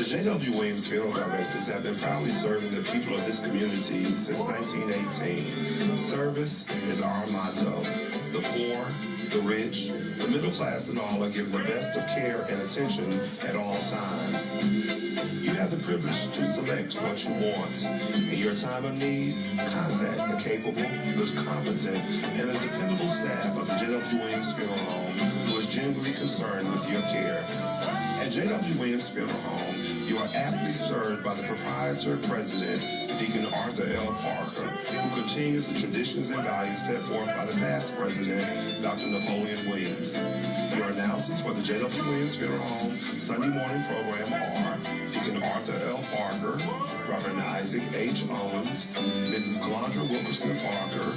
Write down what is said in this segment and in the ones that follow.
The J.W. Williams Funeral Directors have been proudly serving the people of this community since 1918. Service is our motto. The poor, the rich, the middle class and all are given the best of care and attention at all times. You have the privilege to select what you want. In your time of need, contact the capable, the competent, and the dependable staff of the J.W. Williams Funeral Home who is genuinely concerned with your care. At J.W. Williams Funeral Home, you are aptly served by the proprietor, president, Deacon Arthur L. Parker, who continues the traditions and values set forth by the past president, Dr. Napoleon Williams. Your announcers for the J.W. Williams Funeral Home Sunday morning program are Deacon Arthur L. Parker, Reverend Isaac H. Owens, Mrs. Calandra Wilkerson Parker,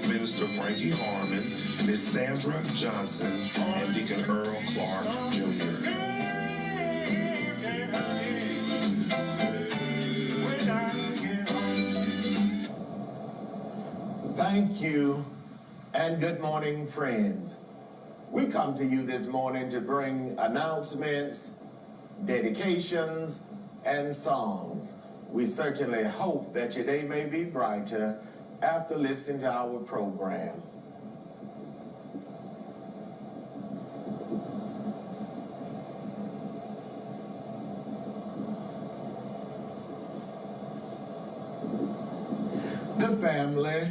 Minister Frankie Harmon, Miss Sandra Johnson, and Deacon Earl Clark, Jr. Thank you, and good morning, friends. We come to you this morning to bring announcements, dedications, and songs. We certainly hope that your day may be brighter after listening to our program. The family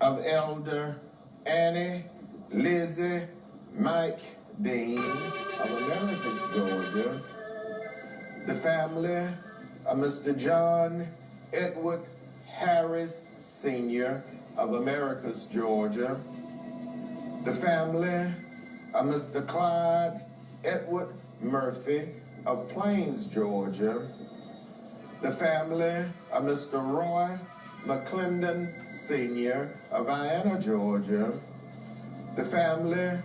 of Elder Annie Lizzie Mike Dean of Americus, Georgia. The family of Mr. John Edward Harris Sr. of Americus, Georgia. The family of Mr. Clyde Edward Murphy of Plains, Georgia. The family of Mr. Roy McClendon Sr. of Vienna, Georgia. The family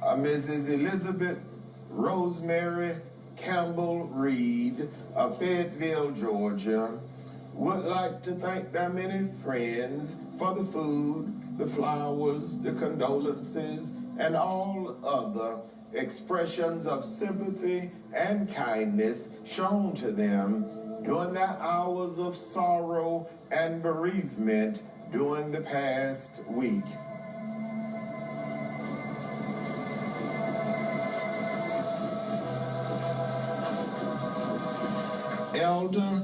of Mrs. Elizabeth Rosemary Campbell Reed of Fayetteville, Georgia, would like to thank their many friends for the food, the flowers, the condolences, and all other expressions of sympathy and kindness shown to them during their hours of sorrow and bereavement during the past week. Elder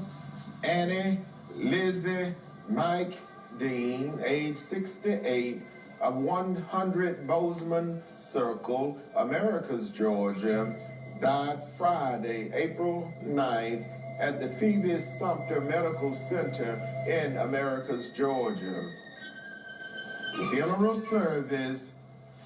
Annie Lizzie Mike Dean, age 68, of 100 Bozeman Circle, Americus, Georgia, died Friday, April 9th, at the Phoebe Sumter Medical Center in Americus, Georgia. The funeral service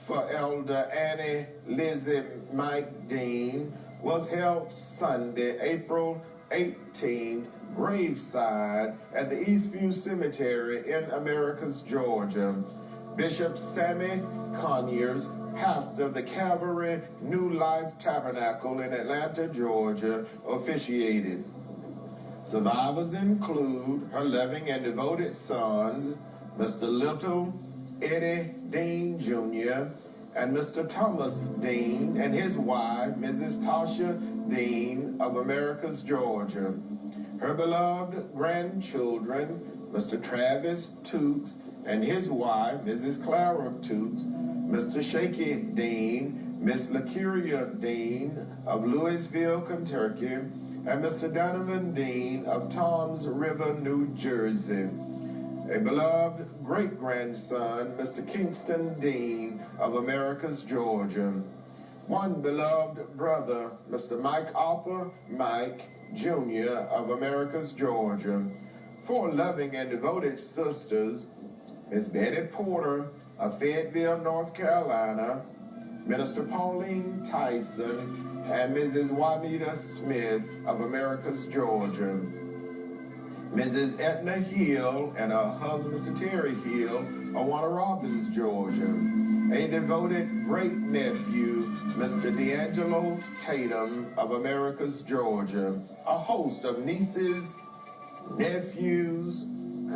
for Elder Annie Lizzie Mike Dean was held Sunday, April 18th, graveside at the Eastview Cemetery in Americus, Georgia. Bishop Sammy Conyers, pastor of the Calvary New Life Tabernacle in Atlanta, Georgia, officiated. Survivors include her loving and devoted sons, Mr. Little Eddie Dean Jr., and Mr. Thomas Dean and his wife, Mrs. Tasha Dean of Americus, Georgia. Her beloved grandchildren, Mr. Travis Tukes and his wife, Mrs. Clara Tukes, Mr. Shaky Dean, Miss Lacuria Dean of Louisville, Kentucky, and Mr. Donovan Dean of Toms River, New Jersey. A beloved great-grandson, Mr. Kingston Dean of Americus, Georgia. One beloved brother, Mr. Mike Arthur Mike Jr. of Americus, Georgia. 4 loving and devoted sisters, Miss Betty Porter of Fayetteville, North Carolina, Minister Pauline Tyson, and Mrs. Juanita Smith of Americus, Georgia. Mrs. Etna Hill and her husband, Mr. Terry Hill, of Warner Robins, Georgia. A devoted great-nephew, Mr. D'Angelo Tatum of Americus, Georgia. A host of nieces, nephews,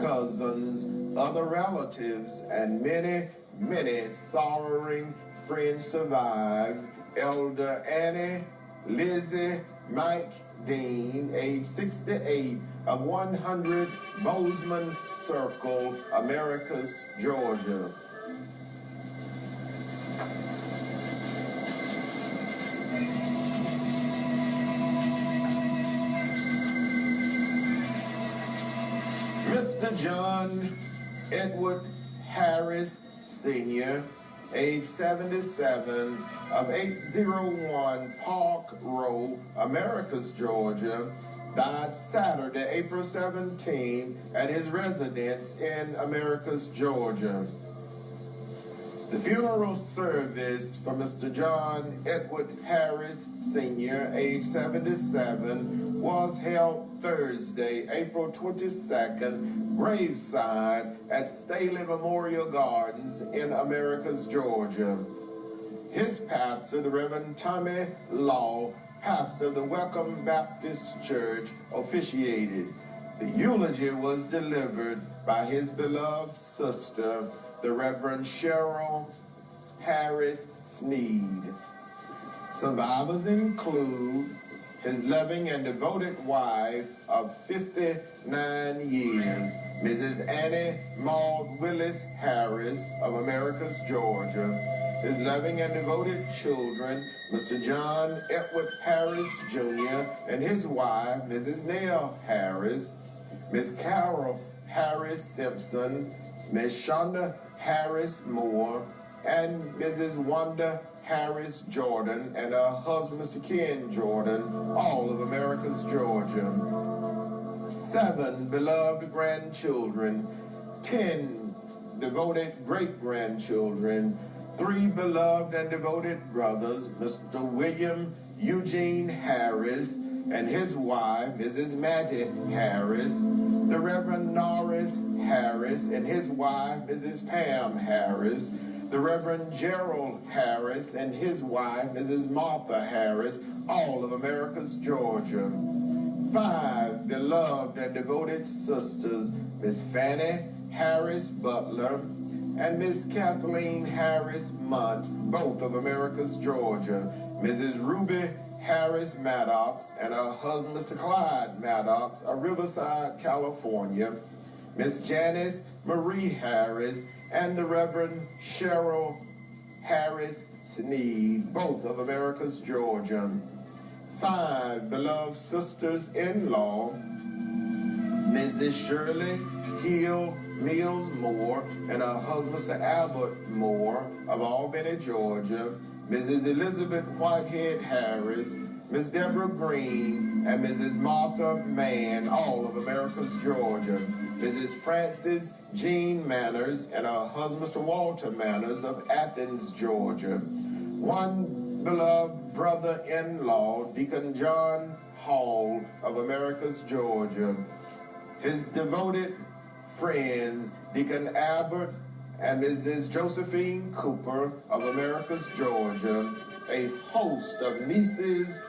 cousins, other relatives, and many, many sorrowing friends survive Elder Annie Lizzie Mike Dean, age 68, of 100 Bozeman Circle, Americus, Georgia. Mr. John Edward Harris, Sr., age 77, of 801 Park Row, Americus, Georgia, died Saturday, April 17, at his residence in Americus, Georgia. The funeral service for Mr. John Edward Harris, Sr., age 77, was held Thursday, April 22nd, graveside at Staley Memorial Gardens in Americus, Georgia. His pastor, the Reverend Tommy Law, pastor of the Welcome Baptist Church, officiated. The eulogy was delivered by his beloved sister, the Reverend Cheryl Harris Sneed. Survivors include his loving and devoted wife of 59 years, Mrs. Annie Maud Willis Harris of Americus, Georgia. His loving and devoted children, Mr. John Edward Harris, Jr., and his wife, Mrs. Nell Harris, Miss Carol Harris Simpson, Miss Shonda Harris Moore, and Mrs. Wanda Harris Jordan, and her husband, Mr. Ken Jordan, all of Americus, Georgia. 7 beloved grandchildren, 10 devoted great-grandchildren, 3 beloved and devoted brothers, Mr. William Eugene Harris and his wife, Mrs. Mattie Harris, the Reverend Norris Harris and his wife, Mrs. Pam Harris, the Reverend Gerald Harris and his wife, Mrs. Martha Harris, all of Americus, Georgia. 5 beloved and devoted sisters, Miss Fannie Harris Butler and Miss Kathleen Harris Muntz, both of Americus, Georgia. Mrs. Ruby Harris Maddox and her husband, Mr. Clyde Maddox, of Riverside, California. Miss Janice Marie Harris and the Reverend Cheryl Harris Sneed, both of Americus, Georgia. 5 beloved sisters-in-law, Mrs. Shirley Hill Mills Moore and her husband, Mr. Albert Moore of Albany, Georgia. Mrs. Elizabeth Whitehead Harris, Miss Deborah Green, and Mrs. Martha Mann, all of Americus, Georgia. Mrs. Frances Jean Manners and her husband, Mr. Walter Manners of Athens, Georgia. 1 beloved brother-in-law, Deacon John Hall of Americus, Georgia. His devoted friends, Deacon Albert and Mrs. Josephine Cooper of Americus, Georgia. A host of nieces,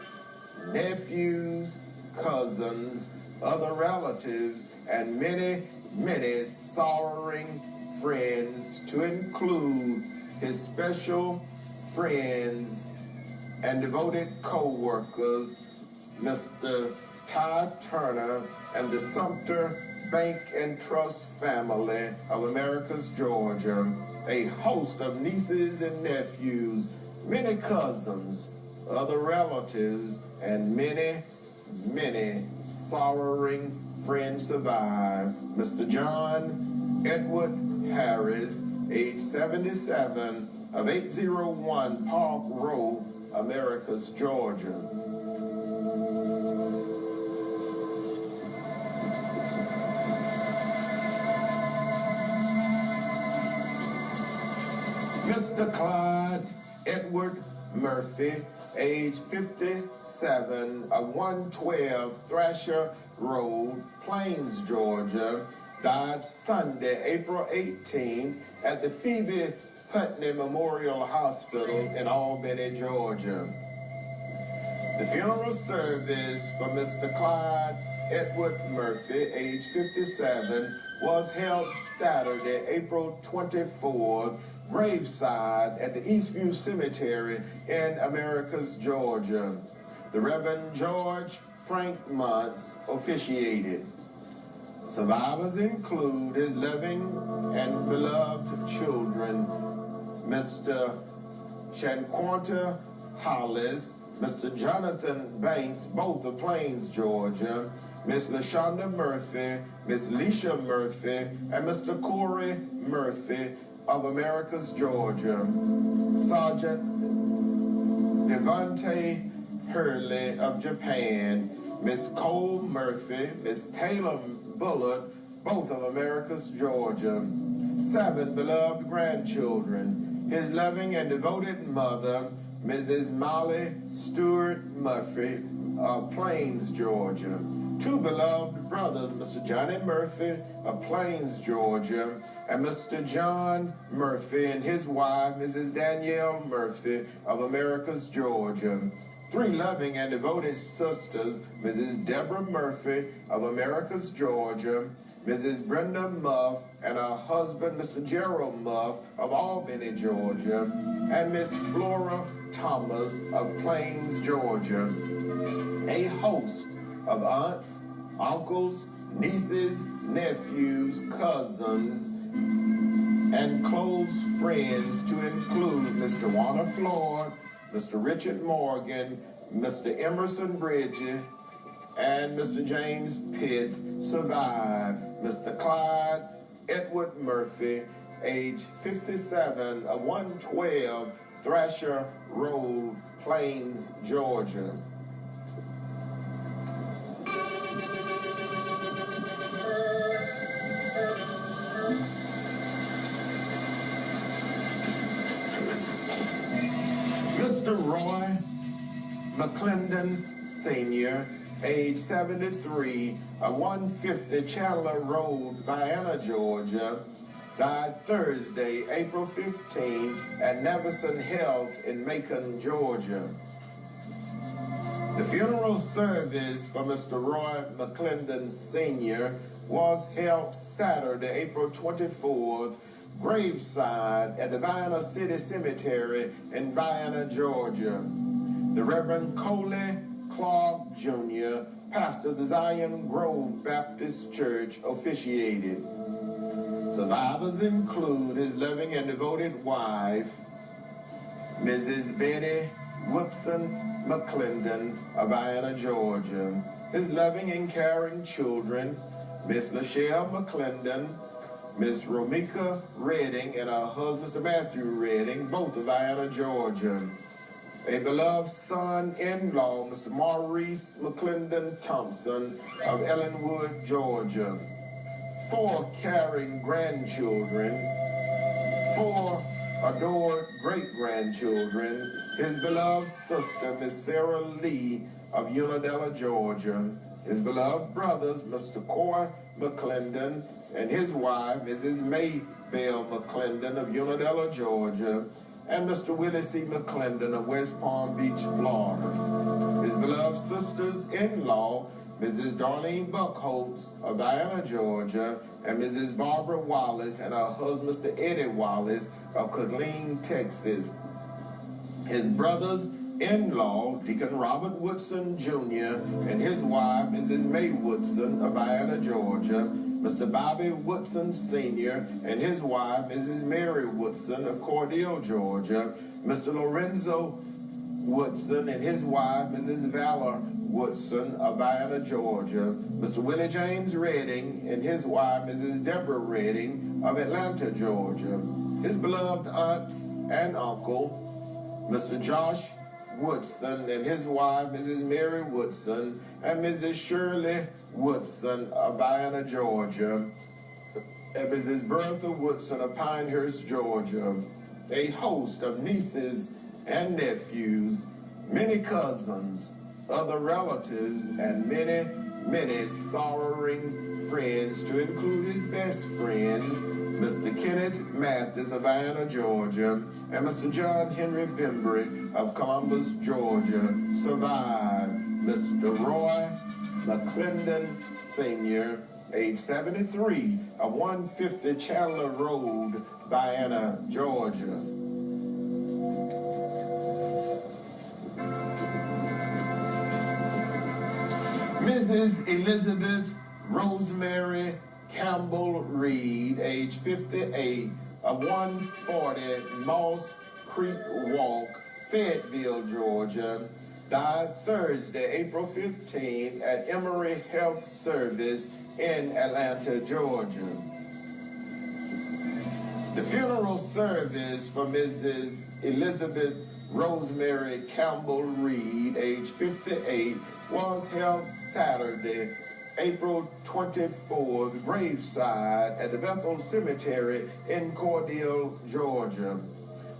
nephews, cousins, other relatives, and many, many sorrowing friends, to include his special friends and devoted co-workers, Mr. Todd Turner and the Sumter Bank and Trust family of Americus, Georgia. A host of nieces and nephews, many cousins, other relatives, and many, many sorrowing friends survive. Mr. John Edward Harris, age 77, of 801 Park Row, Americus, Georgia. Mr. Clyde Edward Murphy, age 57, of 112 Thrasher Road, Plains, Georgia, died Sunday, April 18th, at the Phoebe Putney Memorial Hospital in Albany, Georgia. The funeral service for Mr. Clyde Edward Murphy, age 57, was held Saturday, April 24th, graveside at the Eastview Cemetery in Americus, Georgia. The Reverend George Frank Muntz officiated. Survivors include his loving and beloved children, Mr. Shanquanta Hollis, Mr. Jonathan Banks, both of Plains, Georgia, Miss LaShonda Murphy, Miss Leisha Murphy, and Mr. Corey Murphy of Americus, Georgia, Sergeant Devontae Hurley of Japan, Miss Cole Murphy, Miss Taylor Bullock, both of Americus, Georgia. 7 beloved grandchildren, his loving and devoted mother, Mrs. Molly Stewart Murphy of Plains, Georgia. 2 beloved brothers, Mr. Johnny Murphy of Plains, Georgia, and Mr. John Murphy and his wife, Mrs. Danielle Murphy of Americus, Georgia. 3 loving and devoted sisters, Mrs. Deborah Murphy of Americus, Georgia, Mrs. Brenda Muff and her husband, Mr. Gerald Muff of Albany, Georgia, and Miss Flora Thomas of Plains, Georgia. A host of aunts, uncles, nieces, nephews, cousins, and close friends to include Mr. Warner Floyd, Mr. Richard Morgan, Mr. Emerson Bridges, and Mr. James Pitts survived. Mr. Clyde Edward Murphy, age 57, of 112 Thrasher Road, Plains, Georgia. Mr. Roy McClendon Sr., age 73, of 150 Chandler Road, Vienna, Georgia, died Thursday, April 15, at Neverson Health in Macon, Georgia. The funeral service for Mr. Roy McClendon Sr. was held Saturday, April 24th, graveside at the Vienna City Cemetery in Vienna, Georgia. The Reverend Coley Clark Jr., pastor of the Zion Grove Baptist Church, officiated. Survivors include his loving and devoted wife, Mrs. Betty Woodson McClendon of Vienna, Georgia. His loving and caring children, Miss Lachelle McClendon, Miss Romika Redding, and her husband, Mr. Matthew Redding, both of Vienna, Georgia. A beloved son-in-law, Mr. Maurice McClendon Thompson of Ellenwood, Georgia. 4 caring grandchildren, 4 adored great-grandchildren, his beloved sister, Miss Sarah Lee of Unadilla, Georgia, his beloved brothers, Mr. Coy McClendon and his wife, Mrs. Maybelle McClendon of Unadilla, Georgia, and Mr. Willie C. McClendon of West Palm Beach, Florida. His beloved sisters-in-law, Mrs. Darlene Buckholtz of Vienna, Georgia, and Mrs. Barbara Wallace and her husband, Mr. Eddie Wallace of Killeen, Texas. His brothers-in-law, Deacon Robert Woodson Jr. and his wife, Mrs. May Woodson of Vienna, Georgia, Mr. Bobby Woodson Sr. and his wife, Mrs. Mary Woodson of Cordele, Georgia, Mr. Lorenzo Woodson and his wife, Mrs. Valor Woodson of Vienna, Georgia, Mr. Willie James Redding and his wife, Mrs. Deborah Redding of Atlanta, Georgia, his beloved aunts and uncle, Mr. Josh Woodson and his wife, Mrs. Mary Woodson, and Mrs. Shirley Woodson of Vienna, Georgia, and Mrs. Bertha Woodson of Pinehurst, Georgia. A host of nieces and nephews, many cousins, other relatives, and many, many sorrowing friends, to include his best friends, Mr. Kenneth Mathis of Vienna, Georgia, and Mr. John Henry Bembry of Columbus, Georgia, survived. Mr. Roy McClendon Sr., age 73, of 150 Chandler Road, Vienna, Georgia. Mrs. Elizabeth Rosemary Campbell Reed, age 58, of 140 Moss Creek Walk, Fayetteville, Georgia, died Thursday, April 15th at Emory Health Service in Atlanta, Georgia. The funeral service for Mrs. Elizabeth Rosemary Campbell Reed, age 58, was held Saturday, April 24th, graveside at the Bethel Cemetery in Cordele, Georgia.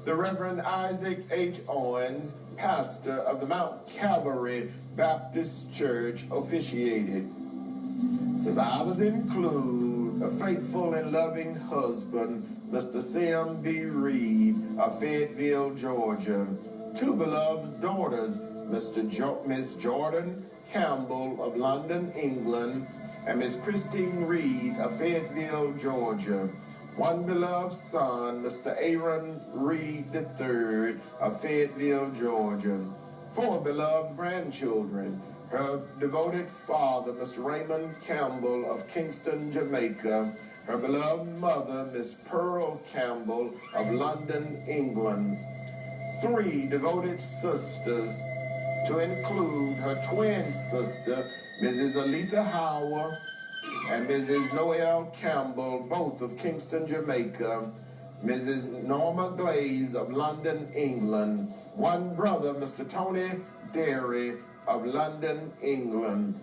The Reverend Isaac H. Owens, pastor of the Mount Calvary Baptist Church, officiated. Survivors include a faithful and loving husband, Mr. Sam B. Reed of Fayetteville, Georgia. Two beloved daughters, Miss Jordan Campbell of London, England, and Miss Christine Reed of Fayetteville, Georgia. One beloved son, Mr. Aaron Reed III of Fayetteville, Georgia. Four beloved grandchildren, her devoted father, Mr. Raymond Campbell of Kingston, Jamaica, her beloved mother, Miss Pearl Campbell of London, England. Three devoted sisters, to include her twin sister, Mrs. Alita Howard, and Mrs. Noel Campbell, both of Kingston, Jamaica, Mrs. Norma Glaze of London, England, one brother, Mr. Tony Derry of London, England,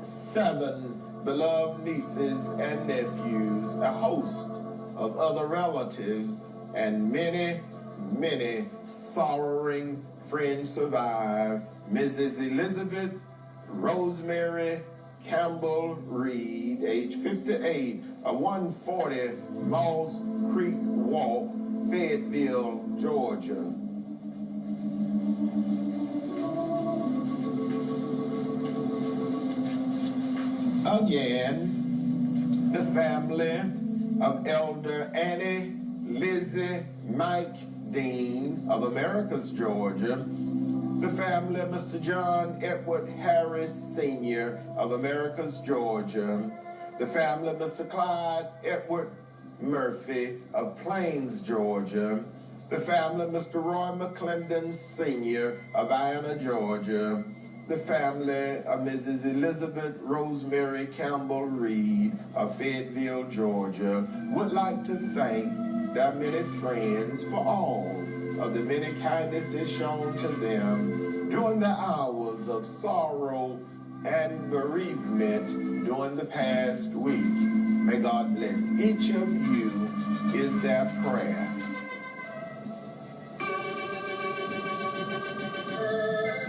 seven beloved nieces and nephews, a host of other relatives, and many, many sorrowing friends survive. Mrs. Elizabeth Rosemary Campbell Reed, age 58, of 140 Moss Creek Walk, Fayetteville, Georgia. Again, the family of Elder Annie Lizzie Mike Dean of Americus, Georgia. The family of Mr. John Edward Harris Sr. of Americus, Georgia. The family of Mr. Clyde Edward Murphy of Plains, Georgia. The family of Mr. Roy McClendon Sr. of Vienna, Georgia. The family of Mrs. Elizabeth Rosemary Campbell Reed of Fayetteville, Georgia would like to thank their many friends for all of the many kindnesses shown to them during the hours of sorrow and bereavement during the past week. May God bless each of you, is their prayer.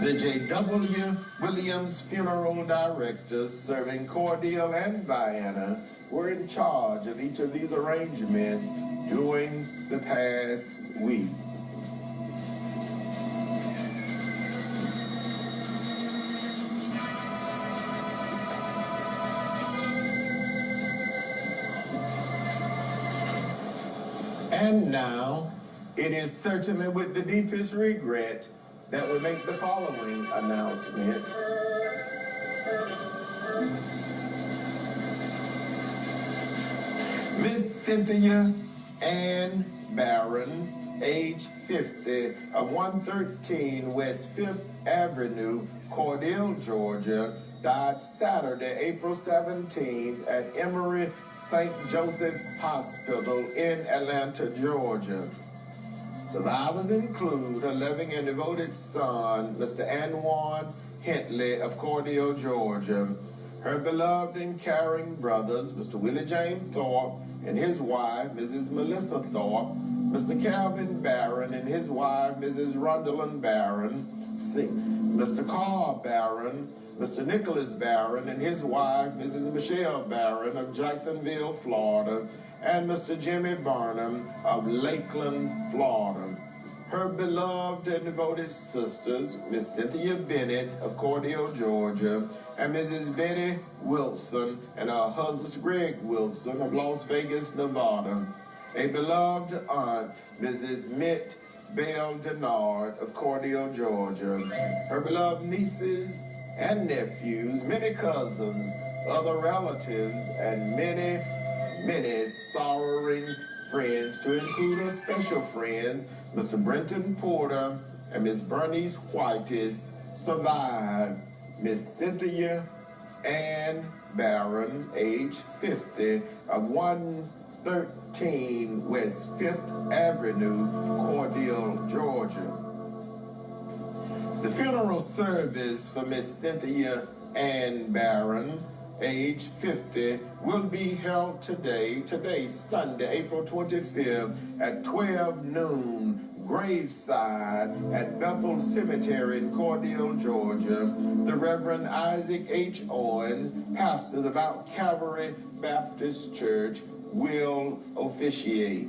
The J.W. Williams Funeral Directors serving Cordele and Vienna were in charge of each of these arrangements during the past week. And now, it is certainly with the deepest regret that we make the following announcements. Miss Cynthia Ann Barron, age 50, of 113 West 5th Avenue, Cordele, Georgia, died Saturday, April 17th at Emory St. Joseph Hospital in Atlanta, Georgia. Survivors include her loving and devoted son, Mr. Anwan Hentley of Cordele, Georgia, her beloved and caring brothers, Mr. Willie James Thorpe and his wife, Mrs. Melissa Thorpe, Mr. Calvin Barron and his wife, Mrs. Rondalyn Barron, Mr. Carl Barron, Mr. Nicholas Barron and his wife, Mrs. Michelle Barron of Jacksonville, Florida, and Mr. Jimmy Barnum of Lakeland, Florida. Her beloved and devoted sisters, Miss Cynthia Bennett of Cordele, Georgia, and Mrs. Betty Wilson and her husband, Mr. Greg Wilson of Las Vegas, Nevada. A beloved aunt, Mrs. Mitt Bell Denard of Cordele, Georgia. Her beloved nieces and nephews, many cousins, other relatives, and many, many sorrowing friends, to include our special friends, Mr. Brenton Porter and Miss Bernice Whitis, survived Miss Cynthia Ann Barron, age 50, of 113 West 5th Avenue, Cordele, Georgia. The funeral service for Miss Cynthia Ann Barron, age 50, will be held today, Sunday, April 25th, at 12 noon, graveside at Bethel Cemetery in Cordele, Georgia. The Reverend Isaac H. Owens, pastor of the Mount Calvary Baptist Church, will officiate.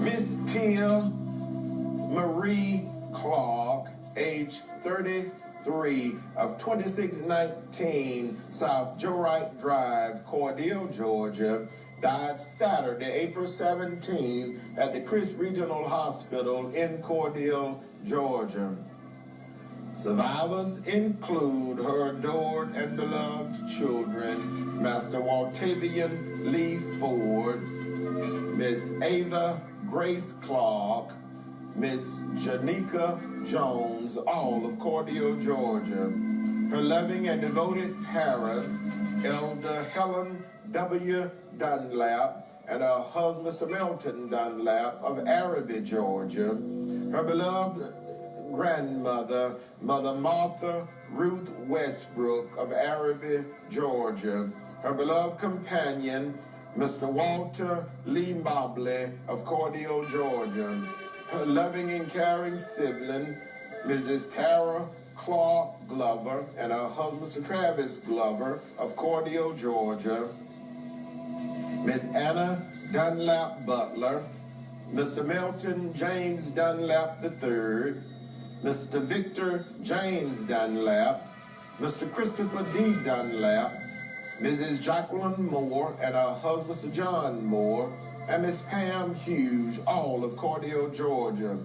Miss Tia Marie Clark, age 33, of 2619 South Joe Wright Drive, Cordele, Georgia, died Saturday, April 17, at the Chris Regional Hospital in Cordele, Georgia. Survivors include her adored and beloved children, Master Waltavian Lee Ford, Miss Ava Grace Clark, Miss Janika Jones, all of Cordele, Georgia. Her loving and devoted parents, Elder Helen W. Dunlap and her husband, Mr. Melton Dunlap of Araby, Georgia. Her beloved grandmother, Mother Martha Ruth Westbrook of Araby, Georgia. Her beloved companion, Mr. Walter Lee Mobley of Cordele, Georgia. Her loving and caring sibling, Mrs. Tara Clark Glover, and her husband, Mr. Travis Glover of Cordele, Georgia. Miss Anna Dunlap Butler, Mr. Melton James Dunlap III, Mr. Victor James Dunlap, Mr. Christopher D. Dunlap, Mrs. Jacqueline Moore and her husband, Mr. John Moore, and Miss Pam Hughes, all of Cordele, Georgia.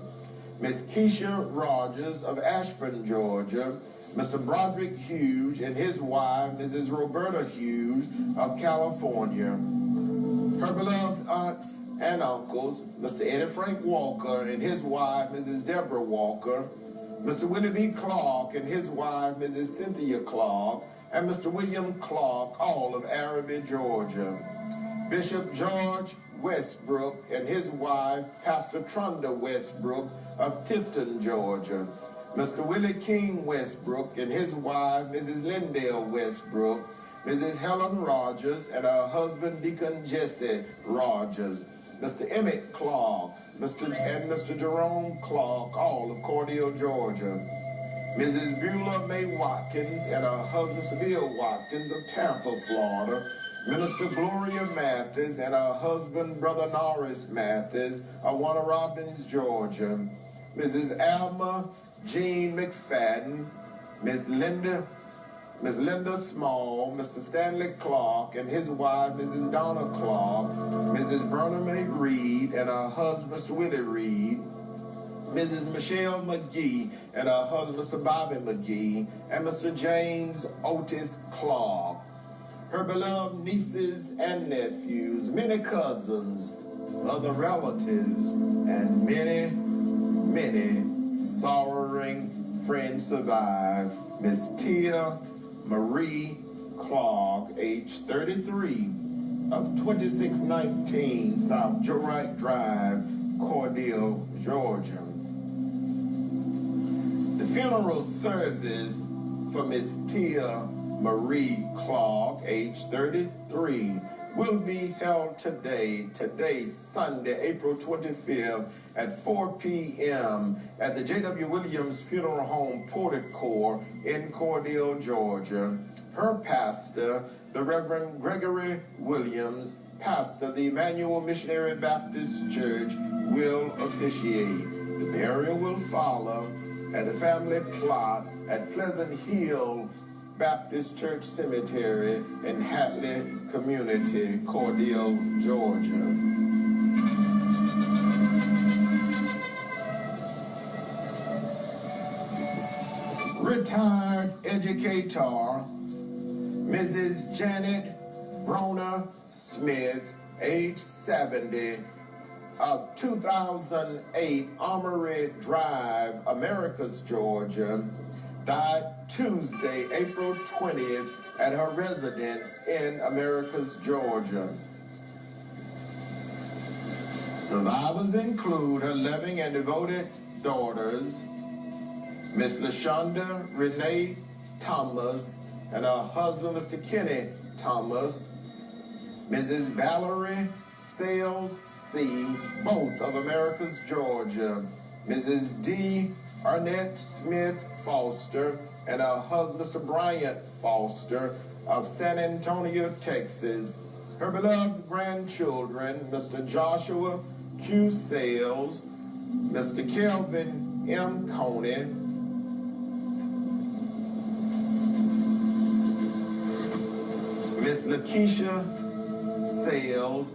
Miss Keisha Rogers of Ashburn, Georgia, Mr. Broderick Hughes and his wife, Mrs. Roberta Hughes of California. Her beloved aunts and uncles, Mr. Eddie Frank Walker and his wife, Mrs. Deborah Walker, Mr. Willie B. Clark and his wife, Mrs. Cynthia Clark, and Mr. William Clark, all of Araby, Georgia. Bishop George Westbrook and his wife, Pastor Trunda Westbrook of Tifton, Georgia. Mr. Willie King Westbrook and his wife, Mrs. Lindale Westbrook, Mrs. Helen Rogers and her husband, Deacon Jesse Rogers. Mr. Emmett Clark, Mr. Jerome Clark, all of Cordele, Georgia. Mrs. Beulah May Watkins and her husband, Mr. Bill Watkins of Tampa, Florida. Minister Gloria Mathis and her husband, Brother Norris Mathis of Warner Robins, Georgia. Mrs. Alma Jean McFadden, Miss Linda Small, Mr. Stanley Clark and his wife, Mrs. Donna Clark, Mrs. Berna Mae Reed and her husband, Mr. Willie Reed, Mrs. Michelle McGee and her husband, Mr. Bobby McGee, and Mr. James Otis Clark. Her beloved nieces and nephews, many cousins, other relatives, and many, many sorrowing friends survive. Miss Tia Marie Clark, age 33, of 2619 South Joe Wright Drive, Cordele, Georgia. The funeral service for Miss Tia Marie Clark, age 33, will be held today, Sunday, April 25th, at 4 p.m. at the J.W. Williams Funeral Home Portico in Cordele, Georgia. Her pastor, the Reverend Gregory Williams, pastor of the Emmanuel Missionary Baptist Church, will officiate. The burial will follow at the family plot at Pleasant Hill Baptist Church Cemetery in Hatley Community, Cordele, Georgia. Retired educator, Mrs. Janet Broner Smith, age 70, of 2008 Armory Drive, Americus, Georgia, died Tuesday, April 20th, at her residence in Americus, Georgia. Survivors include her loving and devoted daughters, Miss LaShonda Renee Thomas, and her husband, Mr. Kenny Thomas, Mrs. Valerie Sales C., both of Americus, Georgia, Mrs. D. Arnett Smith Foster, and her husband, Mr. Bryant Foster, of San Antonio, Texas, her beloved grandchildren, Mr. Joshua Q. Sales, Mr. Kelvin M. Coney, Miss Lakeisha Sales,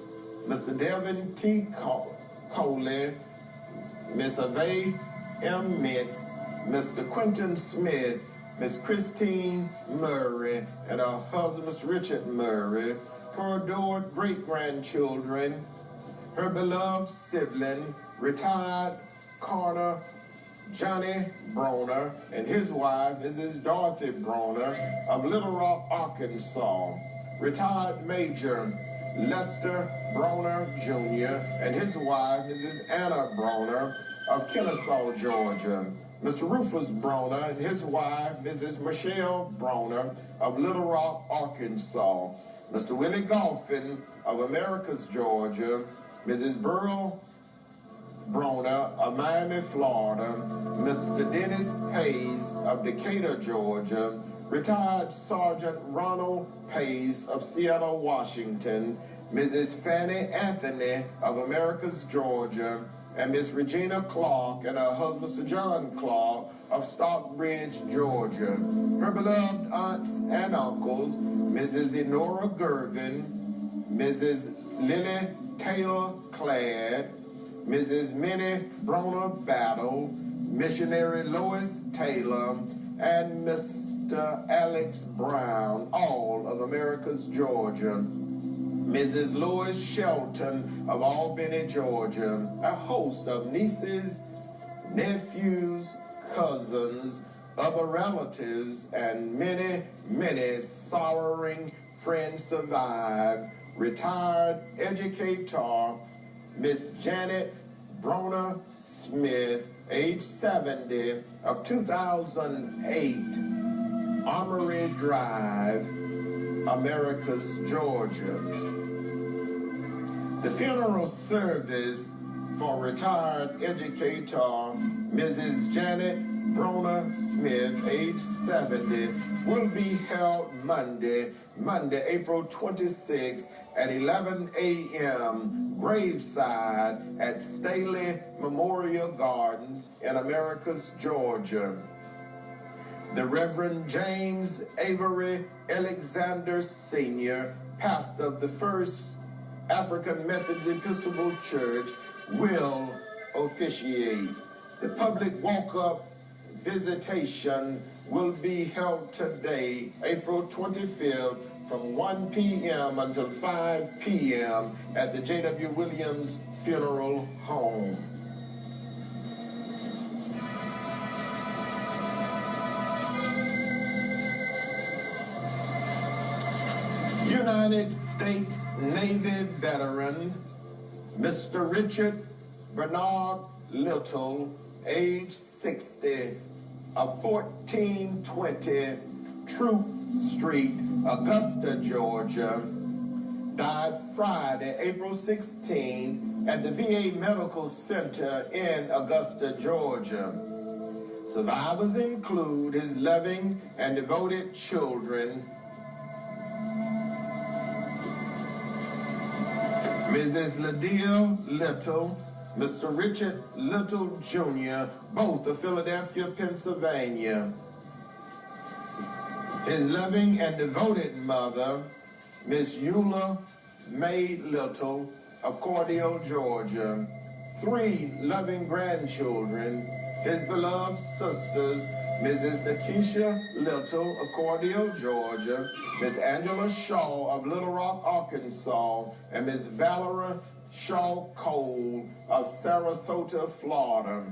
Mr. Devin T. Coley, Miss Ave M. Mix, Mr. Quentin Smith, Miss Christine Murray, and her husband, Mr. Richard Murray, her adored great-grandchildren, her beloved sibling, retired Coroner Johnny Broner, and his wife, Mrs. Dorothy Broner, of Little Rock, Arkansas, retired Major Lester Broner Jr., and his wife, Mrs. Anna Broner, of Kennesaw, Georgia, Mr. Rufus Broner and his wife, Mrs. Michelle Broner, of Little Rock, Arkansas, Mr. Willie Golphin of Americus, Georgia, Mrs. Burl Broner of Miami, Florida, Mr. Dennis Hayes of Decatur, Georgia, retired Sergeant Ronald Hayes of Seattle, Washington, Mrs. Fanny Anthony of Americus, Georgia, and Miss Regina Clark and her husband, Mr. John Clark of Stockbridge, Georgia. Her beloved aunts and uncles, Mrs. Enora Gervin, Mrs. Lily Taylor Cladd, Mrs. Minnie Broner Battle, Missionary Lois Taylor, and Mr. Alex Brown, all of Americus, Georgia. Mrs. Lois Shelton of Albany, Georgia, a host of nieces, nephews, cousins, other relatives, and many, many sorrowing friends survive. Retired educator, Miss Janet Broner Smith, age 70, of 2008, Armory Drive, Americus, Georgia. The funeral service for retired educator Mrs. Janet Broner Smith, age 70, will be held Monday, April 26th at 11 a.m. graveside at Staley Memorial Gardens in Americus, Georgia. The Reverend James Avery Alexander Sr., pastor of the First African Methodist Episcopal Church, will officiate. The public walk-up visitation will be held today, April 25th, from 1 p.m. until 5 p.m. at the J.W. Williams Funeral Home. United States Navy veteran, Mr. Richard Bernard Little, age 60, of 1420 Troop Street, Augusta, Georgia, died Friday, April 16, at the VA Medical Center in Augusta, Georgia. Survivors include his loving and devoted children, Mrs. Lydia Little, Mr. Richard Little Jr., both of Philadelphia, Pennsylvania. His loving and devoted mother, Miss Eula May Little of Cordele, Georgia. 3 loving grandchildren, his beloved sisters, Mrs. Nakisha Little of Cordele, Georgia, Miss Angela Shaw of Little Rock, Arkansas, and Miss Valerie Shaw Cole of Sarasota, Florida.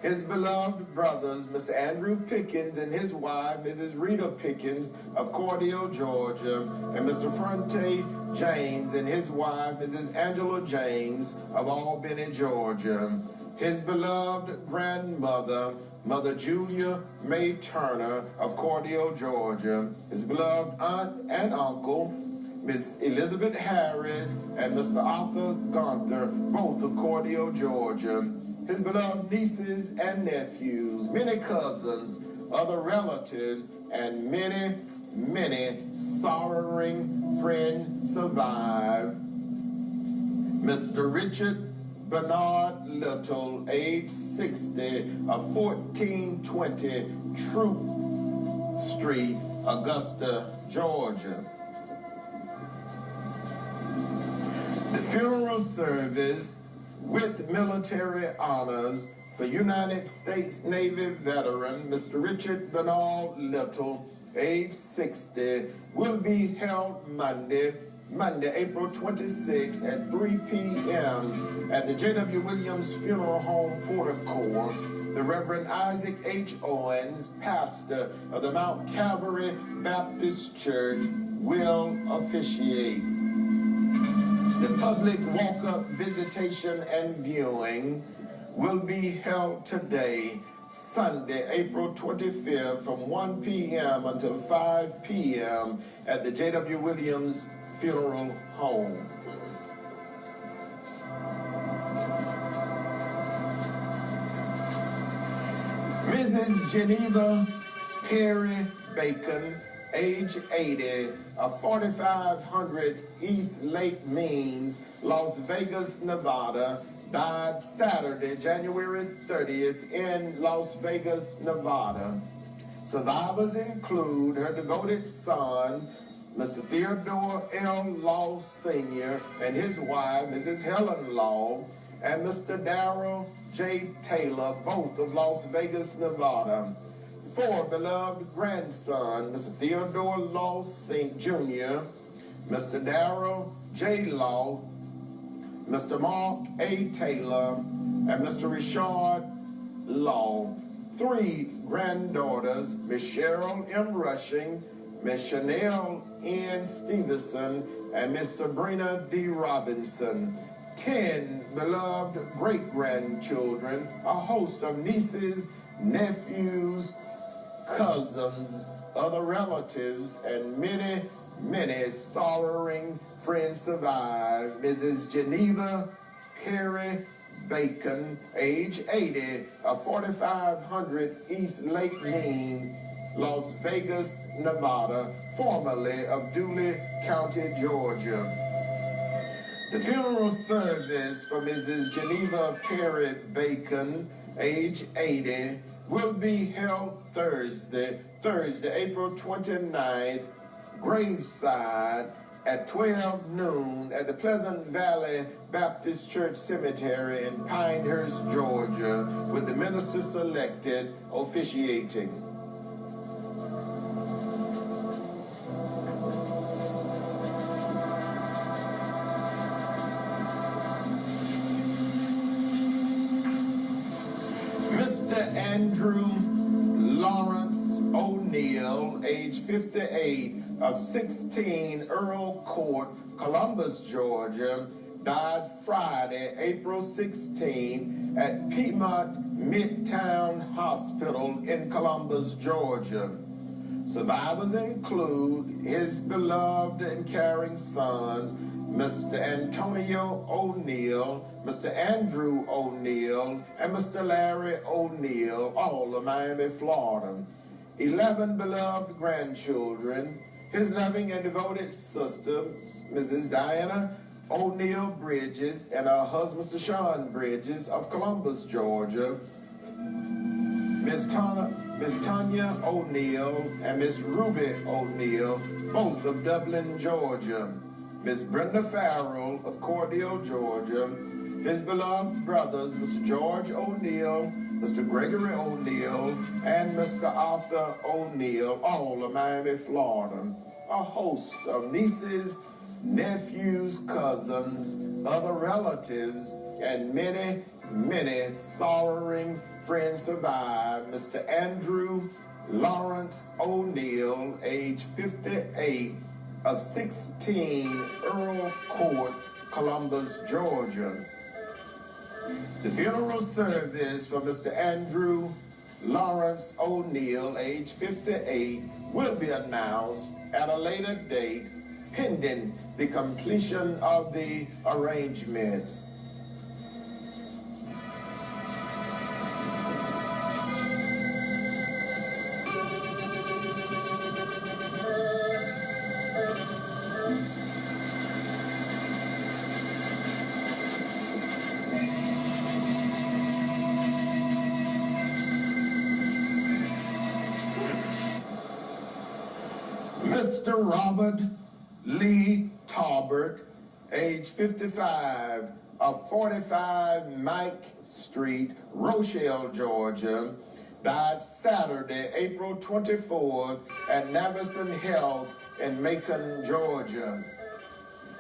His beloved brothers, Mr. Andrew Pickens and his wife, Mrs. Rita Pickens of Cordele, Georgia, and Mr. Fronte James and his wife, Mrs. Angela James of Albany, Georgia. His beloved grandmother, Mother Julia May Turner of Cordele, Georgia. His beloved aunt and uncle, Miss Elizabeth Harris and Mr. Arthur Gunther, both of Cordele, Georgia. His beloved nieces and nephews, many cousins, other relatives, and many, many sorrowing friends survive. Mr. Richard Bernard Little, age 60, of 1420 Troop Street, Augusta, Georgia. The funeral service with military honors for United States Navy veteran Mr. Richard Bernard Little, age 60, will be held Monday, April 26 at 3 p.m. at the J.W. Williams Funeral Home, Porter-Court. The Reverend Isaac H. Owens, pastor of the Mount Calvary Baptist Church, will officiate. The public walk-up visitation and viewing will be held today, Sunday, April 25th, from 1 p.m. until 5 p.m. at the J.W. Williams Funeral Home. Mrs. Geneva Perry Bacon, age 80, of 4500 East Lake Means, Las Vegas, Nevada, died Saturday, January 30th in Las Vegas, Nevada. Survivors include her devoted son, Mr. Theodore L. Law Sr. and his wife, Mrs. Helen Law, and Mr. Darrell J. Taylor, both of Las Vegas, Nevada. 4 beloved grandsons, Mr. Theodore Law Jr., Mr. Darrell J. Law, Mr. Mark A. Taylor, and Mr. Richard Law. 3 granddaughters, Miss Cheryl M. Rushing, Miss Chanel N. Stevenson, and Miss Sabrina D. Robinson. 10 beloved great-grandchildren, a host of nieces, nephews, cousins, other relatives, and many, many sorrowing friends survive. Mrs. Geneva Perry Bacon, age 80, of 4500 East Lake Means, Las Vegas, Nevada, formerly of Dooley County, Georgia. The funeral service for Mrs. Geneva Perry Bacon, age 80, will be held Thursday, April 29th, graveside at 12 noon at the Pleasant Valley Baptist Church Cemetery in Pinehurst, Georgia, with the minister selected officiating. Andrew Lawrence O'Neill, age 58, of 16 Earl Court, Columbus, Georgia, died Friday, April 16, at Piedmont Midtown Hospital in Columbus, Georgia. Survivors include his beloved and caring sons, Mr. Antonio O'Neill, Mr. Andrew O'Neill, and Mr. Larry O'Neill, all of Miami, Florida. 11 beloved grandchildren, his loving and devoted sister, Mrs. Diana O'Neill Bridges, and her husband, Mr. Sean Bridges, of Columbus, Georgia. Miss Miss Tanya O'Neill and Miss Ruby O'Neill, both of Dublin, Georgia. Miss Brenda Farrell of Cordele, Georgia. His beloved brothers, Mr. George O'Neill, Mr. Gregory O'Neill, and Mr. Arthur O'Neill, all of Miami, Florida. A host of nieces, nephews, cousins, other relatives, and many, many sorrowing friends survive. Mr. Andrew Lawrence O'Neill, age 58, of 16 Earl Court, Columbus, Georgia. The funeral service for Mr. Andrew Lawrence O'Neill, age 58, will be announced at a later date, pending the completion of the arrangements. Mr. Robert Lee Talbert, age 55, of 45 Mike Street, Rochelle, Georgia, died Saturday, April 24th at Navison Health in Macon, Georgia.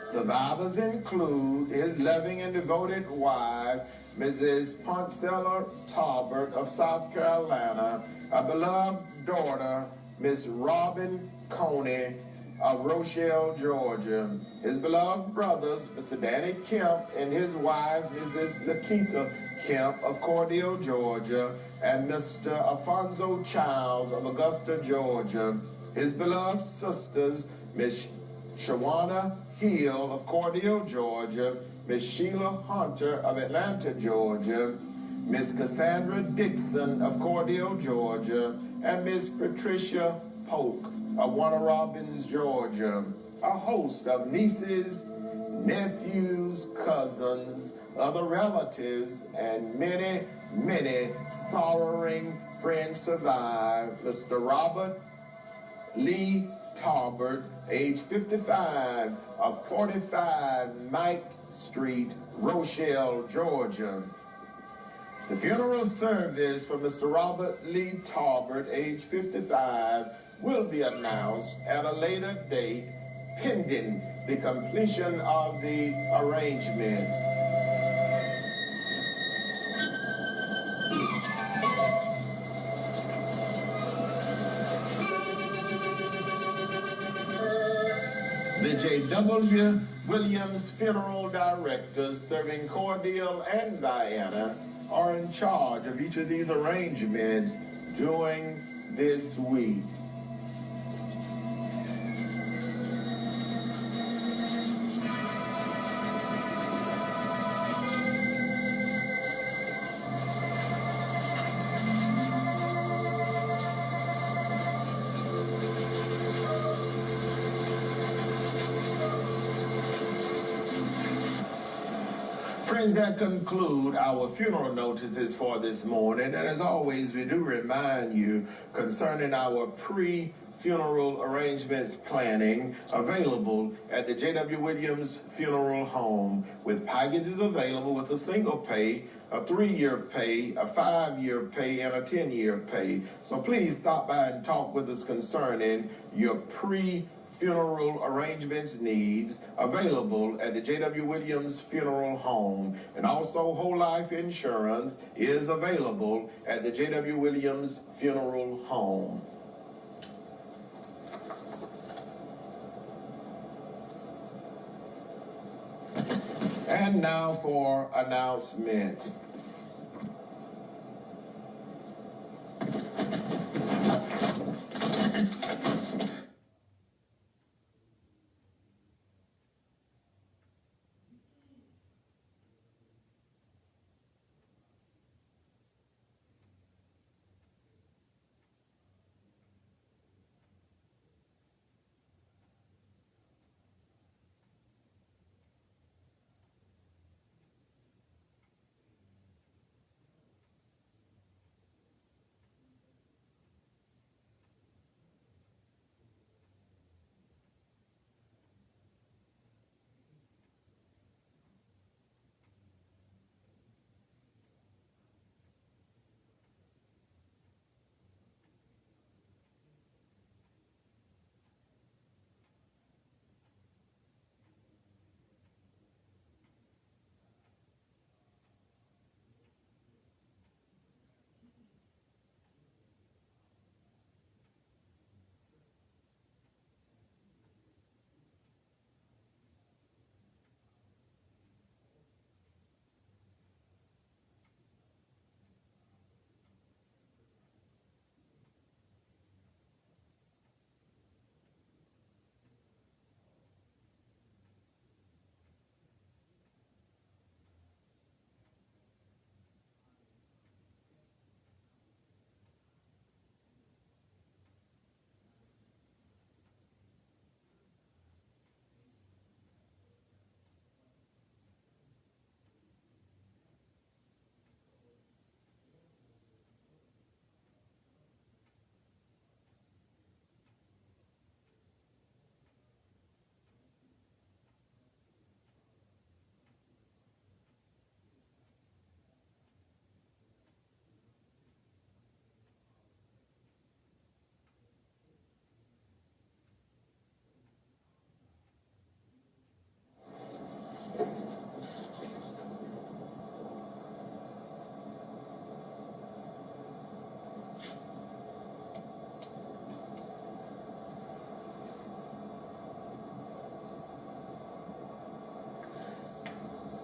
Survivors include his loving and devoted wife, Mrs. Poncella Talbert of South Carolina, a beloved daughter, Miss Robin Coney of Rochelle, Georgia. His beloved brothers, Mr. Danny Kemp and his wife, Mrs. Nikita Kemp of Cordele, Georgia, and Mr. Alfonso Childs of Augusta, Georgia. His beloved sisters, Miss Shawana Hill of Cordele, Georgia, Miss Sheila Hunter of Atlanta, Georgia, Miss Cassandra Dixon of Cordele, Georgia, and Miss Patricia Polk of Warner Robins, Georgia. A host of nieces, nephews, cousins, other relatives, and many, many sorrowing friends survive. Mr. Robert Lee Talbert, age 55, of 45 Mike Street, Rochelle, Georgia. The funeral service for Mr. Robert Lee Talbert, age 55, will be announced at a later date, pending the completion of the arrangements. The J.W. Williams Funeral Directors serving Cordele and Diana are in charge of each of these arrangements during this week. Friends, that conclude our funeral notices for this morning. And as always, we do remind you concerning our pre-funeral arrangements planning available at the J.W. Williams Funeral Home, with packages available with a single pay, a 3-year pay, a 5-year pay, and a 10-year pay. So please stop by and talk with us concerning your pre-funeral arrangements needs available at the J.W. Williams Funeral Home. And also whole life insurance is available at the J.W. Williams Funeral Home. And now for announcements.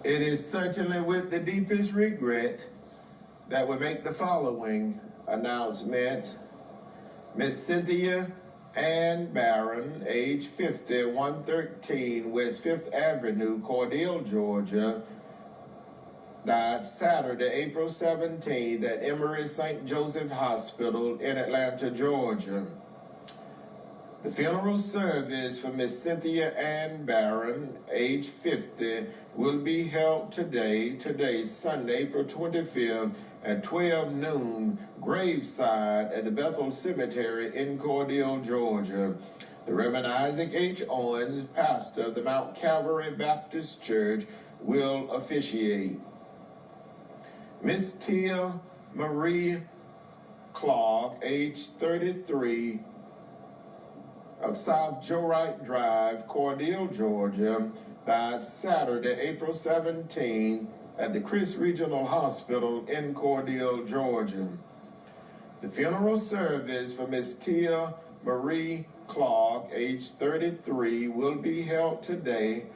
It is certainly with the deepest regret that we make the following announcement. Miss Cynthia Ann Barron, age 50, 113 West 5th Avenue, Cordele, Georgia, died Saturday, April 17th at Emory St. Joseph Hospital in Atlanta, Georgia. The funeral service for Miss Cynthia Ann Barron, age 50, will be held today, Sunday, April 25th, at 12 noon, graveside at the Bethel Cemetery in Cordele, Georgia. The Reverend Isaac H. Owens, pastor of the Mount Calvary Baptist Church, will officiate. Miss Tia Marie Clark, age 33, of South Joe Wright Drive, Cordele, Georgia, died Saturday, April 17th, at the Chris Regional Hospital in Cordele, Georgia. The funeral service for Miss Tia Marie Clark, age 33, will be held today,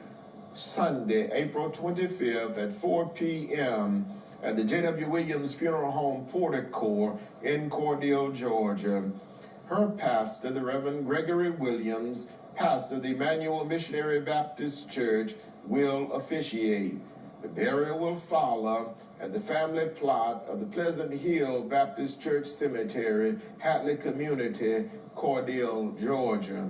Sunday, April 25th at 4 p.m. at the J.W. Williams Funeral Home Portico in Cordele, Georgia. Her pastor, the Reverend Gregory Williams, pastor of the Emmanuel Missionary Baptist Church, will officiate. The burial will follow at the family plot of the Pleasant Hill Baptist Church Cemetery, Hatley Community, Cordele, Georgia.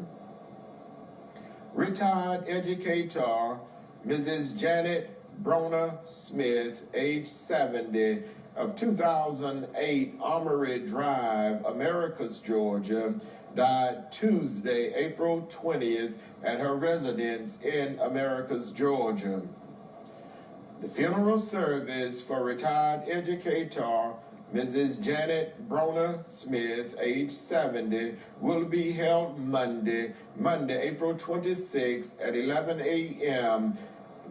Retired educator, Mrs. Janet Brona Smith, age 70, of 2008 Armory Drive, Americus, Georgia, died Tuesday, April 20th, at her residence in Americus, Georgia. The funeral service for retired educator Mrs. Janet Brona Smith, age 70, will be held Monday, April 26th at 11 a.m.,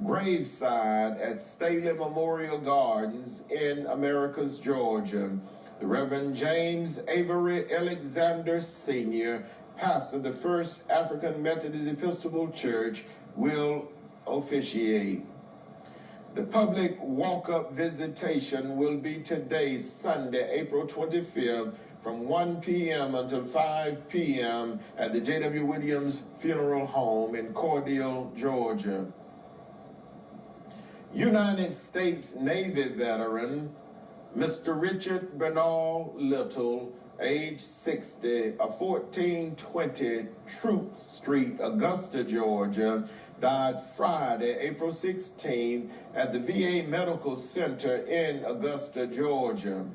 graveside at Staley Memorial Gardens in Americus, Georgia. The Reverend James Avery Alexander Sr., pastor of the First African Methodist Episcopal Church, will officiate. The public walk-up visitation will be today, Sunday, April 25th, from 1 p.m. until 5 p.m. at the J.W. Williams Funeral Home in Cordele, Georgia. United States Navy veteran, Mr. Richard Bernal Little, age 60, of 1420 Troop Street, Augusta, Georgia, died Friday, April 16th, at the VA Medical Center in Augusta, Georgia.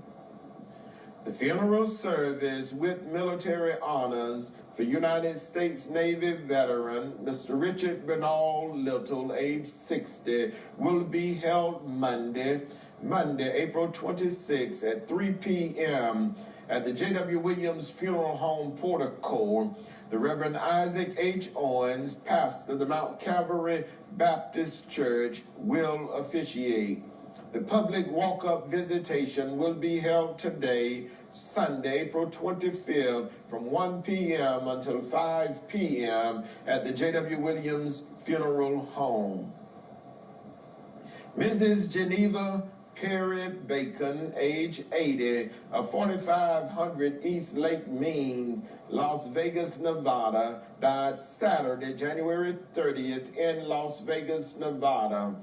The funeral service with military honors for United States Navy veteran Mr. Richard Bernal Little, age 60, will be held Monday, April 26th at 3 p.m. at the J.W. Williams Funeral Home Portico. The Reverend Isaac H. Owens, pastor of the Mount Calvary Baptist Church, will officiate. The public walk-up visitation will be held today, Sunday, April 25th, from 1 p.m. until 5 p.m. at the J.W. Williams Funeral Home. Mrs. Geneva Perry Bacon, age 80, of 4500 East Lake Mean, Las Vegas, Nevada, died Saturday, January 30th in Las Vegas, Nevada.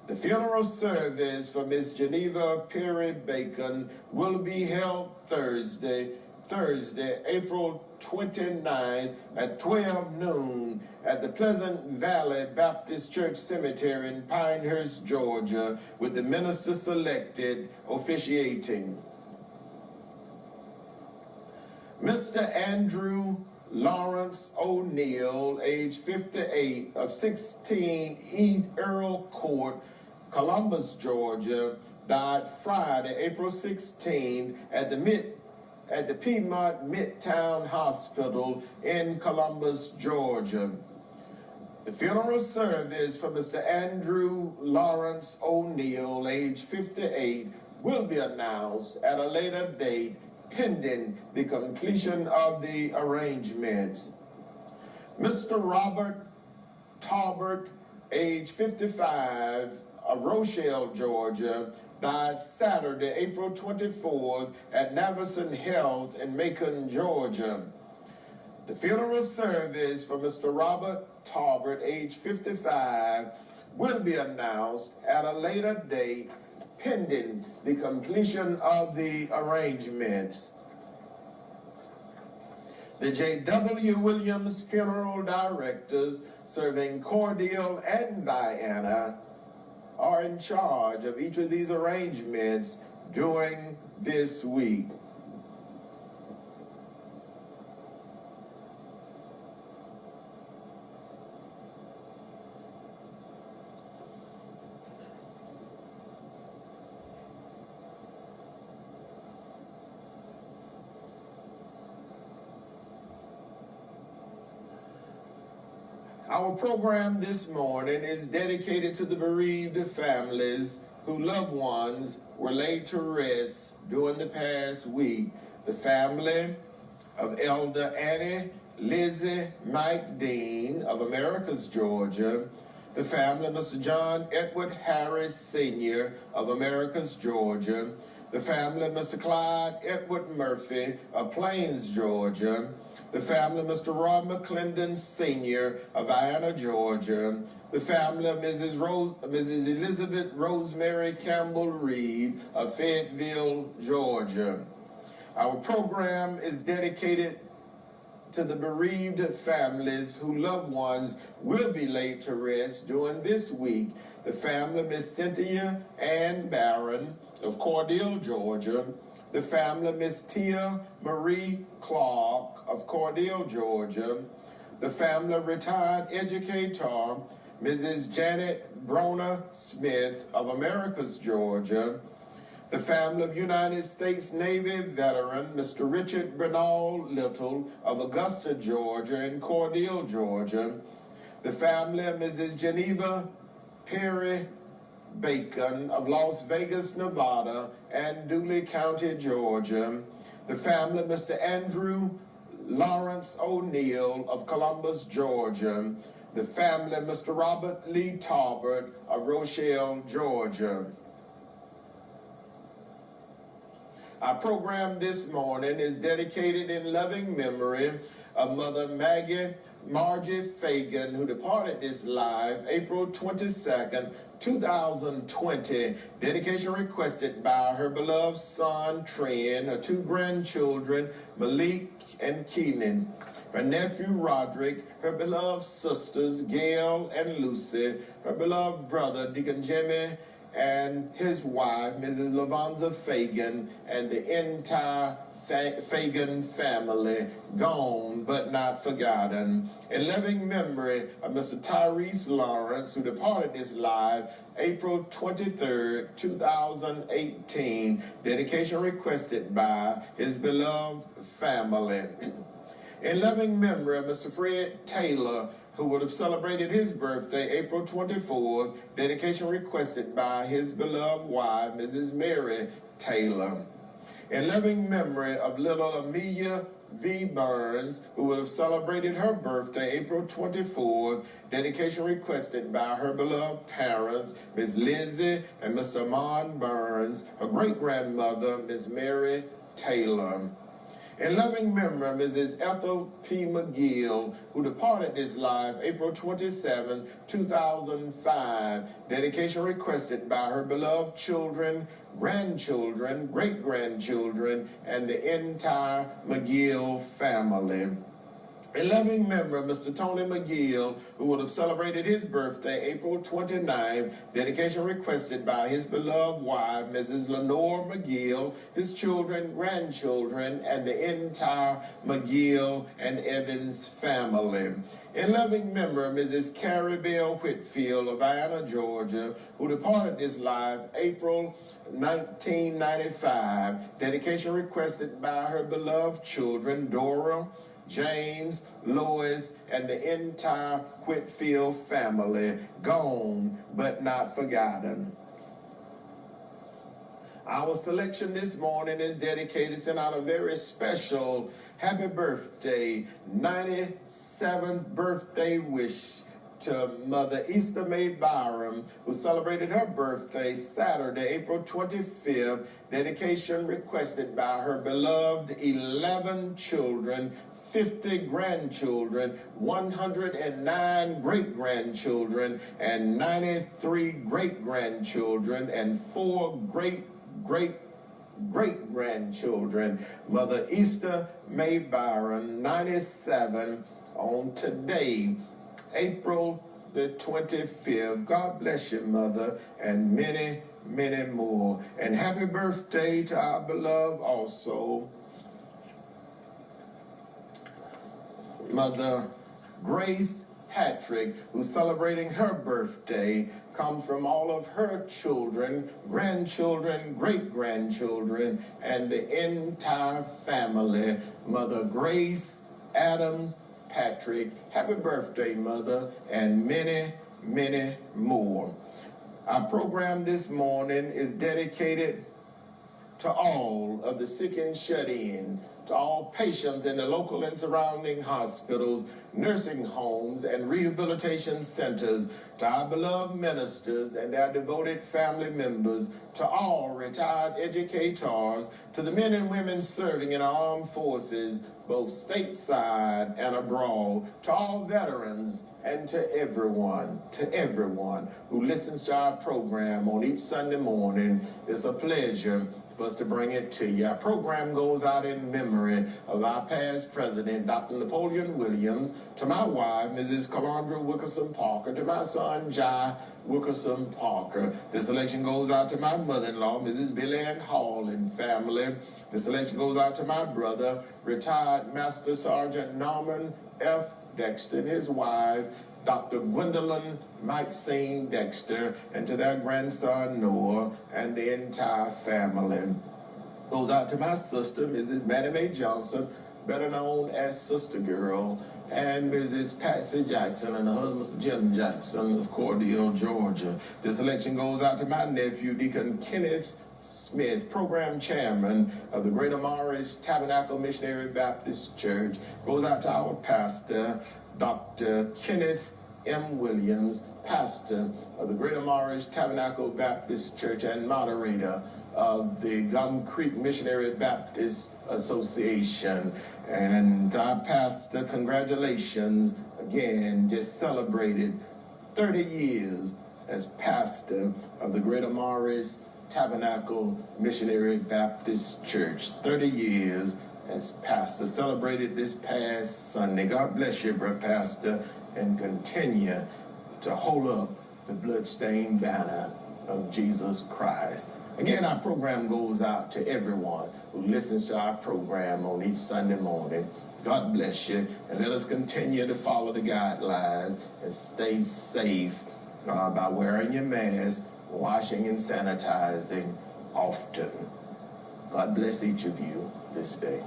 The funeral service for Miss Geneva Perry Bacon will be held Thursday, April 29th at 12 noon at the Pleasant Valley Baptist Church Cemetery in Pinehurst, Georgia, with the minister selected officiating. Mr. Andrew Lawrence O'Neill, age 58, of 16 East Earl Court, Columbus, Georgia, died Friday, April 16th at the Piedmont Midtown Hospital in Columbus, Georgia. The funeral service for Mr. Andrew Lawrence O'Neill, age 58, will be announced at a later date pending the completion of the arrangements. Mr. Robert Talbert, age 55, of Rochelle, Georgia, died Saturday, April 24th at Navison Health in Macon, Georgia. The funeral service for Mr. Robert Talbert, age 55, will be announced at a later date pending the completion of the arrangements. The J.W. Williams Funeral Directors, serving Cordele and Vienna, are in charge of each of these arrangements during this week. Our program this morning is dedicated to the bereaved families whose loved ones were laid to rest during the past week. The family of Elder Annie Lizzie Mike Dean of Americus, Georgia. The family of Mr. John Edward Harris Sr. of Americus, Georgia. The family of Mr. Clyde Edward Murphy of Plains, Georgia. The family of Mr. Roy McClendon Sr. of Vienna, Georgia. The family of Mrs. Elizabeth Rosemary Campbell Reed of Fayetteville, Georgia. Our program is dedicated to the bereaved families whose loved ones will be laid to rest during this week. The family of Miss Cynthia Ann Barron of Cordele, Georgia. The family of Miss Tia Marie Clark of Cordele, Georgia. The family of retired educator Mrs. Janet Broner Smith of Americus, Georgia. The family of United States Navy veteran Mr. Richard Bernal Little of Augusta, Georgia and Cordele, Georgia. The family of Mrs. Geneva Perry Bacon of Las Vegas, Nevada and Dooley County, Georgia. The family of Mr. Andrew Lawrence O'Neill of Columbus, Georgia. The family of Mr. Robert Lee Talbert of Rochelle, Georgia. Our program this morning is dedicated in loving memory of Mother Margie Fagan, who departed this life April 22nd, 2020. Dedication requested by her beloved son, Trin, her two grandchildren, Malik and Keenan, her nephew, Roderick, her beloved sisters, Gail and Lucy, her beloved brother, Deacon Jimmy, and his wife, Mrs. Lavanza Fagan, and the entire Fagan family, gone but not forgotten. In loving memory of Mr. Tyrese Lawrence, who departed this life April 23rd, 2018. Dedication requested by his beloved family. In loving memory of Mr. Fred Taylor, who would have celebrated his birthday April 24th. Dedication requested by his beloved wife, Mrs. Mary Taylor. In loving memory of little Amelia V. Burns, who would have celebrated her birthday April 24th. Dedication requested by her beloved parents, Miss Lizzie and Mr. Amon Burns, her great-grandmother, Miss Mary Taylor. In loving memory of Mrs. Ethel P. McGill, who departed this life April 27, 2005. Dedication requested by her beloved children, grandchildren, great-grandchildren, and the entire McGill family. In loving memory of Mr. Tony McGill, who would have celebrated his birthday April 29th. Dedication requested by his beloved wife, Mrs. Lenore McGill, his children, grandchildren, and the entire McGill and Evans family. In loving memory of Mrs. Carrie Bell Whitfield of Vienna, Georgia, who departed this life April 1995. Dedication requested by her beloved children, Dora, James, Lois, and the entire Whitfield family, gone but not forgotten. Our selection this morning is dedicated, sent out a very special happy birthday, 97th birthday wish to Mother Easter May Byram, who celebrated her birthday Saturday, April 25th. Dedication requested by her beloved 11 children, 50 grandchildren, 109 great-grandchildren, and 93 great-grandchildren, and 4 great-great-grandchildren. Mother Easter May Byron, 97, on today, April the 25th. God bless you, Mother, and many, many more. And happy birthday to our beloved also, Mother Grace Patrick, who's celebrating her birthday, comes from all of her children, grandchildren, great-grandchildren, and the entire family. Mother Grace Adams Patrick, happy birthday, Mother, and many, many more. Our program this morning is dedicated to all of the sick and shut in, to all patients in the local and surrounding hospitals, nursing homes, and rehabilitation centers, to our beloved ministers and their devoted family members, to all retired educators, to the men and women serving in our armed forces, both stateside and abroad, to all veterans, and to everyone who listens to our program on each Sunday morning. It's a pleasure for us to bring it to you. Our program goes out in memory of our past president, Dr. Napoleon Williams, to my wife, Mrs. Calandra Wilkerson Parker, to my son, Jai Wilkerson Parker. This selection goes out to my mother-in-law, Mrs. Billy Ann Hall, and family. This selection goes out to my brother, retired Master Sergeant Norman F. Dexter, and his wife, Dr. Gwendolyn Maxine Dexter, and to their grandson Noah, and the entire family. Goes out to my sister, Mrs. Mattie Mae Johnson, better known as Sister Girl, and Mrs. Patsy Jackson and her husband Jim Jackson of Cordele, Georgia. This selection goes out to my nephew, Deacon Kenneth Smith, program chairman of the Greater Morris Tabernacle Missionary Baptist Church. Goes out to our pastor, Dr. Kenneth M. Williams, pastor of the Greater Morris Tabernacle Baptist Church and moderator of the Gum Creek Missionary Baptist Association. And our pastor, congratulations again, just celebrated 30 years as pastor of the Greater Morris Tabernacle Missionary Baptist Church. 30 years as pastor, celebrated this past Sunday. God bless you, brother pastor, and continue to hold up the bloodstained banner of Jesus Christ. Again, our program goes out to everyone who listens to our program on each Sunday morning. God bless you, and let us continue to follow the guidelines and stay safe by wearing your mask, washing and sanitizing often. God bless each of you this day.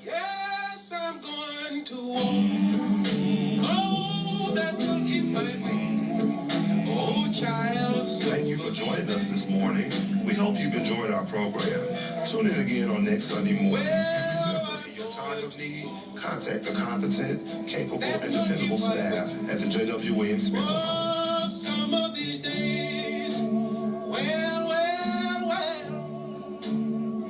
Yes, I'm going to walk. Oh, that will keep my way. Oh, child. Thank you for joining us this morning. We hope you've enjoyed our program. Tune in again on next Sunday morning. In your time of need, contact the competent, capable, and dependable staff at the J.W. Williams Funeral Home.